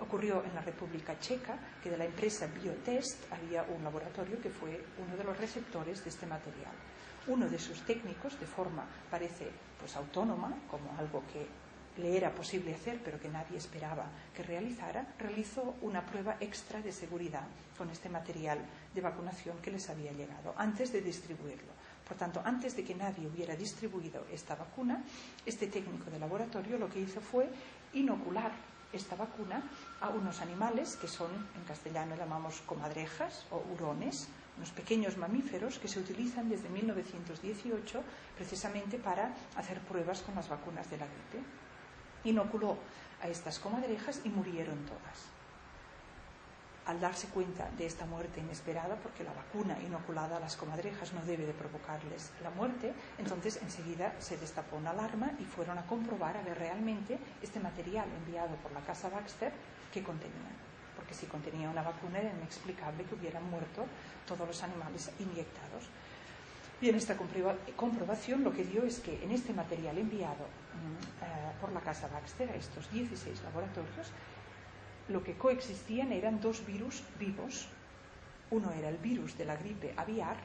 ocurrió en la República Checa, que de la empresa Biotest había un laboratorio que fue uno de los receptores de este material. Uno de sus técnicos, de forma, parece, pues autónoma, como algo que le era posible hacer, pero que nadie esperaba que realizara, realizó una prueba extra de seguridad con este material de vacunación que les había llegado, antes de distribuirlo. Por tanto, antes de que nadie hubiera distribuido esta vacuna, este técnico de laboratorio lo que hizo fue inocular esta vacuna a unos animales que son, en castellano llamamos comadrejas o hurones, unos pequeños mamíferos que se utilizan desde 1918 precisamente para hacer pruebas con las vacunas de la gripe. Inoculó a estas comadrejas y murieron todas. Al darse cuenta de esta muerte inesperada, porque la vacuna inoculada a las comadrejas no debe de provocarles la muerte, entonces enseguida se destapó una alarma y fueron a comprobar a ver realmente este material enviado por la casa Baxter que contenía. Porque si contenía una vacuna era inexplicable que hubieran muerto todos los animales inyectados. Bien, esta comprobación lo que dio es que en este material enviado por la casa Baxter a estos 16 laboratorios, lo que coexistían eran dos virus vivos. Uno era el virus de la gripe aviar.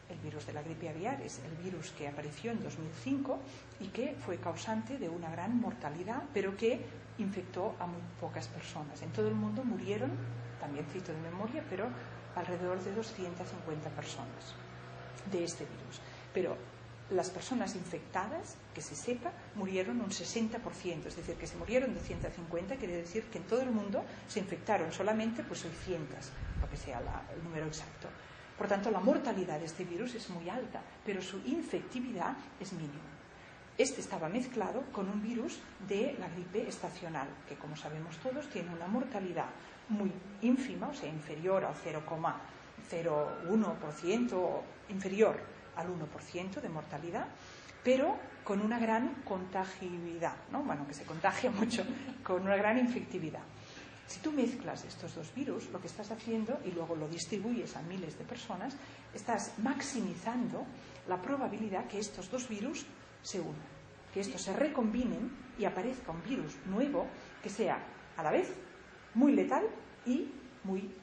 El virus de la gripe aviar es el virus que apareció en 2005 y que fue causante de una gran mortalidad, pero que infectó a muy pocas personas. En todo el mundo murieron, también cito de memoria, pero alrededor de 250 personas de este virus. Pero las personas infectadas, que se sepa, murieron un 60%, es decir, que se murieron 250, quiere decir que en todo el mundo se infectaron solamente pues 600, lo que sea el número exacto. Por tanto, la mortalidad de este virus es muy alta, pero su infectividad es mínima. Este estaba mezclado con un virus de la gripe estacional, que como sabemos todos tiene una mortalidad muy ínfima, o sea, inferior al 0,01%, inferior al 1% de mortalidad, pero con una gran contagibilidad, ¿no? Bueno, que se contagia mucho, con una gran infectividad. Si tú mezclas estos dos virus, lo que estás haciendo, y luego lo distribuyes a miles de personas, estás maximizando la probabilidad que estos dos virus se unan, que estos se recombinen y aparezca un virus nuevo que sea a la vez muy letal y muy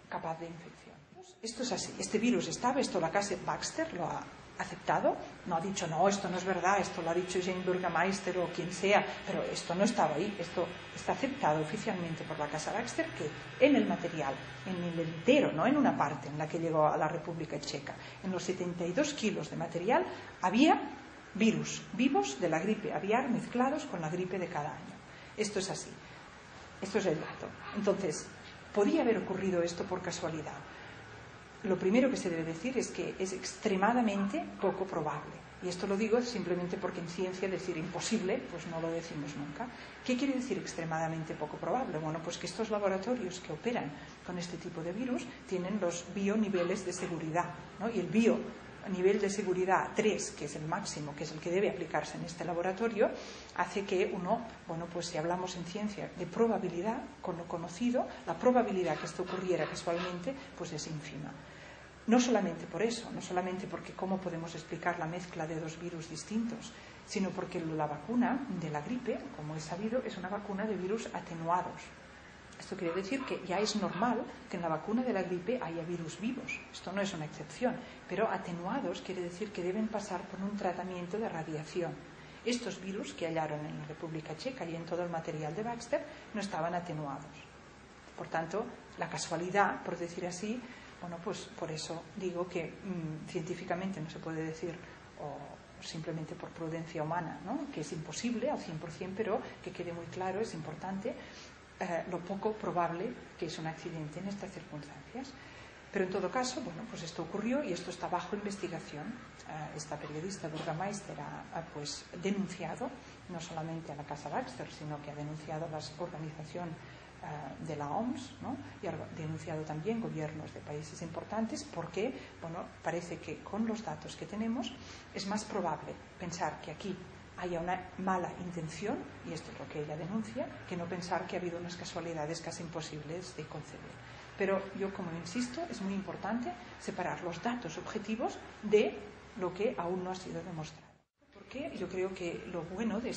capaz de infección. Esto es así, este virus estaba, esto la casa Baxter lo ha aceptado, no ha dicho no, esto no es verdad, esto lo ha dicho Jane Burgermeister o quien sea, pero esto no estaba ahí, esto está aceptado oficialmente por la casa Baxter, que en el material, en el entero, no en una parte en la que llegó a la República Checa, en los 72 kilos de material había virus vivos de la gripe aviar mezclados con la gripe de cada año. Esto es así, esto es el dato. Entonces, ¿podía haber ocurrido esto por casualidad? Lo primero que se debe decir es que es extremadamente poco probable. Y esto lo digo simplemente porque en ciencia decir imposible, pues no lo decimos nunca. ¿Qué quiere decir extremadamente poco probable? Bueno, pues que estos laboratorios que operan con este tipo de virus tienen los bioniveles de seguridad, ¿no? Y el nivel de seguridad 3, que es el máximo, que es el que debe aplicarse en este laboratorio, hace que uno, bueno, pues si hablamos en ciencia de probabilidad, con lo conocido, la probabilidad que esto ocurriera casualmente, pues es ínfima. No solamente por eso, no solamente porque cómo podemos explicar la mezcla de dos virus distintos, sino porque la vacuna de la gripe, como es sabido, es una vacuna de virus atenuados. Esto quiere decir que ya es normal que en la vacuna de la gripe haya virus vivos. Esto no es una excepción, pero atenuados quiere decir que deben pasar por un tratamiento de radiación. Estos virus que hallaron en la República Checa y en todo el material de Baxter no estaban atenuados. Por tanto, la casualidad, por decir así, bueno, pues por eso digo que científicamente no se puede decir, o simplemente por prudencia humana, ¿no?, que es imposible al 100%, pero que quede muy claro, es importante, lo poco probable que es un accidente en estas circunstancias. Pero en todo caso, bueno, pues esto ocurrió y esto está bajo investigación. Esta periodista Burgermeister ha pues denunciado no solamente a la casa Baxter, sino que ha denunciado a la organización de la OMS, ¿no?, y ha denunciado también gobiernos de países importantes, porque, bueno, parece que con los datos que tenemos es más probable pensar que aquí haya una mala intención, y esto es lo que ella denuncia, que no pensar que ha habido unas casualidades casi imposibles de concebir. Pero yo, como insisto, es muy importante separar los datos objetivos de lo que aún no ha sido demostrado. Porque yo creo que lo bueno de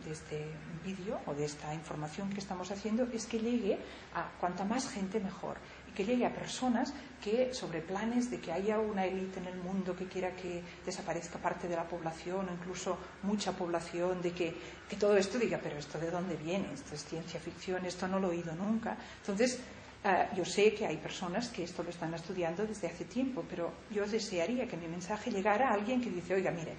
este vídeo o de esta información que estamos haciendo es que llegue a cuanta más gente mejor, y que llegue a personas que, sobre planes de que haya una élite en el mundo que quiera que desaparezca parte de la población o incluso mucha población, de que todo esto diga, pero ¿esto de dónde viene? Esto es ciencia ficción, esto no lo he oído nunca. Entonces, yo sé que hay personas que esto lo están estudiando desde hace tiempo, pero yo desearía que mi mensaje llegara a alguien que dice, oiga, mire,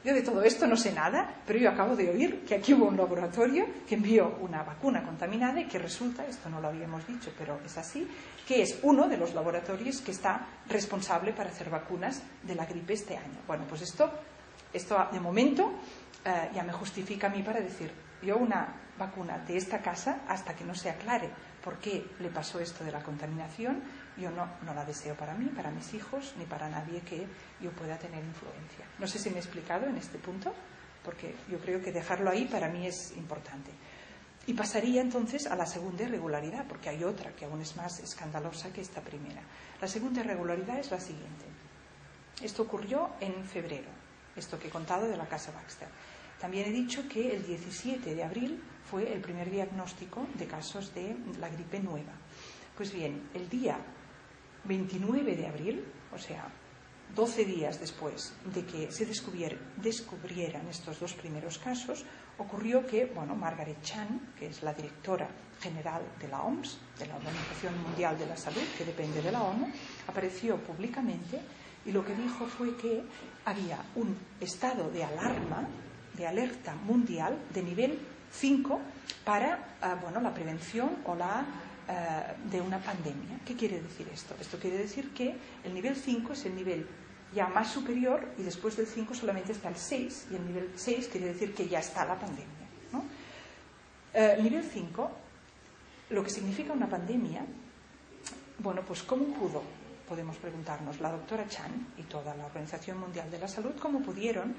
yo de todo esto no sé nada, pero yo acabo de oír que aquí hubo un laboratorio que envió una vacuna contaminada y que resulta, esto no lo habíamos dicho, pero es así, que es uno de los laboratorios que está responsable para hacer vacunas de la gripe este año. Bueno, pues esto de momento ya me justifica a mí para decir, yo una vacuna de esta casa, hasta que no se aclare por qué le pasó esto de la contaminación, yo no la deseo para mí, para mis hijos, ni para nadie que yo pueda tener influencia. No sé si me he explicado en este punto, porque yo creo que dejarlo ahí para mí es importante. Y pasaría entonces a la segunda irregularidad, porque hay otra que aún es más escandalosa que esta primera. La segunda irregularidad es la siguiente. Esto ocurrió en febrero, esto que he contado de la Casa Baxter. También he dicho que el 17 de abril fue el primer diagnóstico de casos de la gripe nueva. Pues bien, el día 29 de abril, o sea, 12 días después de que se descubrieran estos dos primeros casos, ocurrió que, Margaret Chan, que es la directora general de la OMS, de la Organización Mundial de la Salud, que depende de la ONU, apareció públicamente y lo que dijo fue que había un estado de alarma, de alerta mundial de nivel 5 para la prevención o de una pandemia. ¿Qué quiere decir esto? Esto quiere decir que el nivel 5 es el nivel ya más superior y después del 5 solamente está el 6 y el nivel 6 quiere decir que ya está la pandemia, ¿no? El nivel 5, lo que significa una pandemia, pues ¿cómo pudo? Podemos preguntarnos, la doctora Chan y toda la Organización Mundial de la Salud, ¿cómo pudieron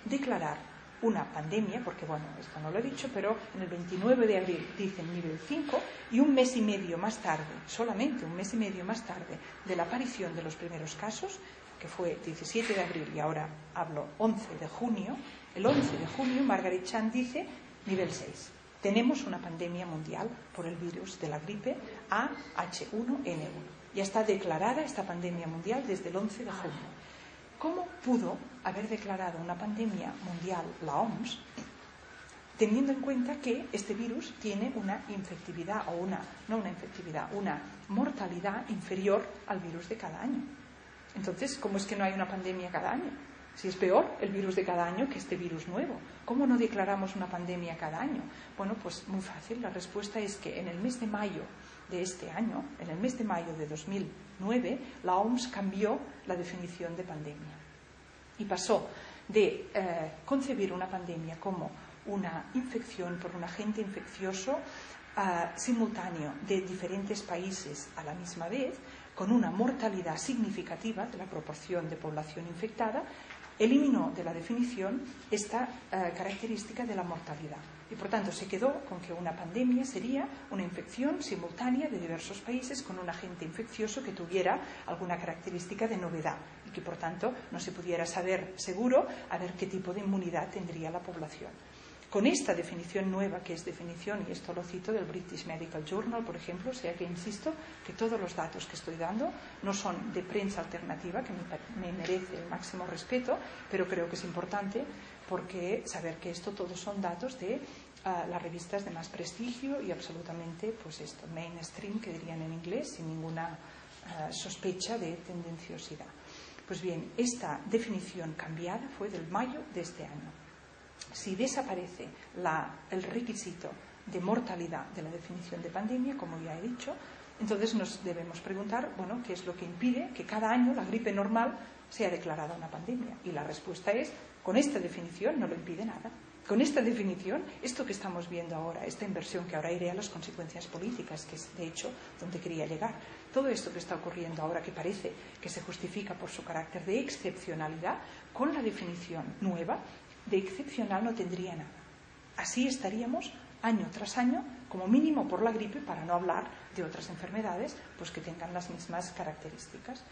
declarar una pandemia? Porque, esto no lo he dicho, pero en el 29 de abril dicen nivel 5 y un mes y medio más tarde, solamente un mes y medio más tarde de la aparición de los primeros casos, que fue 17 de abril y ahora hablo 11 de junio, el 11 de junio Margaret Chan dice nivel 6. Tenemos una pandemia mundial por el virus de la gripe AH1N1. Ya está declarada esta pandemia mundial desde el 11 de junio. ¿Cómo pudo haber declarado una pandemia mundial la OMS teniendo en cuenta que este virus tiene una infectividad o una mortalidad inferior al virus de cada año? Entonces, ¿cómo es que no hay una pandemia cada año? Si es peor el virus de cada año que este virus nuevo, ¿cómo no declaramos una pandemia cada año? Pues muy fácil, la respuesta es que en el mes de mayo de este año, en el mes de mayo de 2009, la OMS cambió la definición de pandemia y pasó de concebir una pandemia como una infección por un agente infeccioso simultáneo de diferentes países a la misma vez, con una mortalidad significativa de la proporción de población infectada, eliminó de la definición esta característica de la mortalidad. Y por tanto se quedó con que una pandemia sería una infección simultánea de diversos países con un agente infeccioso que tuviera alguna característica de novedad y que por tanto no se pudiera saber seguro a ver qué tipo de inmunidad tendría la población. Con esta definición nueva, que es definición, y esto lo cito del British Medical Journal, por ejemplo, o sea que insisto que todos los datos que estoy dando no son de prensa alternativa, que me merece el máximo respeto, pero creo que es importante porque saber que esto todos son datos de las revistas de más prestigio y absolutamente, mainstream, que dirían en inglés, sin ninguna sospecha de tendenciosidad. Pues bien, esta definición cambiada fue del mayo de este año. Si desaparece el requisito de mortalidad de la definición de pandemia, como ya he dicho, entonces nos debemos preguntar, ¿qué es lo que impide que cada año la gripe normal sea declarada una pandemia? Y la respuesta es, con esta definición no lo impide nada. Con esta definición, esto que estamos viendo ahora, esta inversión que ahora iré a las consecuencias políticas, que es de hecho donde quería llegar, todo esto que está ocurriendo ahora, que parece que se justifica por su carácter de excepcionalidad, con la definición nueva, de excepcional no tendría nada. Así estaríamos año tras año, como mínimo por la gripe, para no hablar de otras enfermedades que tengan las mismas características.